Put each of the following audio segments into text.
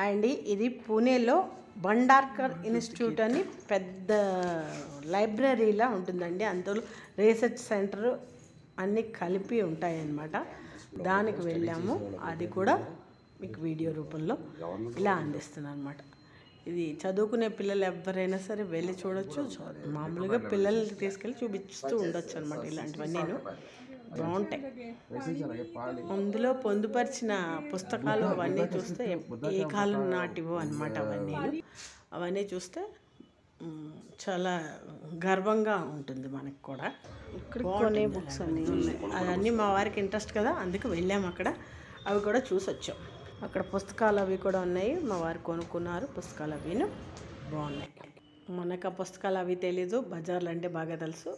అండి ఇది పూణేలో భండార్కర్ ఇన్స్టిట్యూట్ అని పెద్ద లైబ్రరీలా ఉంటుందండి. అందులో రీసెర్చ్ సెంటర్ అన్నీ కలిపి ఉంటాయన్నమాట. దానికి వెళ్ళాము. అది కూడా మీకు వీడియో రూపంలో ఇలా అందిస్తున్నాను అనమాట. ఇది చదువుకునే పిల్లలు ఎవరైనా సరే వెళ్ళి చూడొచ్చు. మామూలుగా పిల్లల్ని తీసుకెళ్ళి చూపిస్తూ ఉండొచ్చు అనమాట. ఇలాంటివన్నీ బాగుంటాయి. అందులో పొందుపరిచిన పుస్తకాలు అవన్నీ చూస్తే ఏ కాలం నాటివో అనమాట. అవన్నీ చూస్తే చాలా గర్వంగా ఉంటుంది మనకు కూడా. ఇక్కడ కొనే బుక్స్ అన్నీ ఉన్నాయి. అవన్నీ మా వారికి ఇంట్రెస్ట్ కదా, అందుకు వెళ్ళాము. అక్కడ అవి కూడా చూసి వచ్చాం. అక్కడ పుస్తకాలు అవి కూడా ఉన్నాయి. మా వారు కొనుక్కున్నారు. పుస్తకాలు అవిను బాగున్నాయి. మనకు ఆ పుస్తకాలు అవి తెలీదు, బజార్లు అంటే బాగా తెలుసు.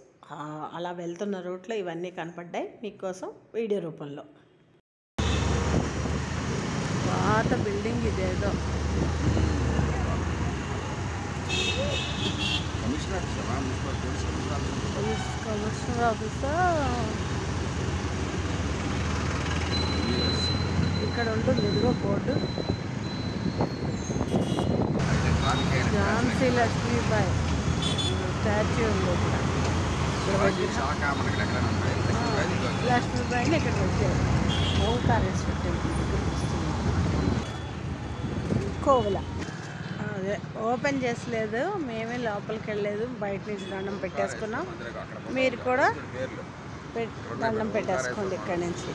అలా వెళ్తున్న రూట్లో ఇవన్నీ కనపడ్డాయి మీకోసం వీడియో రూపంలో. పాత బిల్డింగ్ ఇదేదో కమిషనర్ ఆఫీసా ఇక్కడ ఉంటుంది. ఇదిగో బోర్డు ఝాన్సీ లక్ష్మీబాయి స్టాచ్యూ ఉంది. లక్ష్మీబాయిని ఇక్కడ వచ్చారు. ఓంకారేశ్వర టెంపుల్ దగ్గరికి వస్తున్నాం. కోవెల అదే ఓపెన్ చేసలేదు, మేమే లోపలికి వెళ్ళలేదు. బయట నుంచి దండం పెట్టేసుకున్నాం. మీరు కూడా దండం పెట్టేసుకోండి. ఇక్కడి నుంచి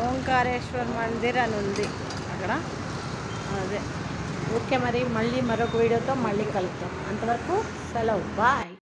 ఓంకారేశ్వర్ మందిర్ అని ఉంది అక్కడ. అదే ఓకే, మరి మళ్ళీ మరొక వీడియోతో మళ్ళీ కలుద్దాం. అంతవరకు సెలవు, బాయ్.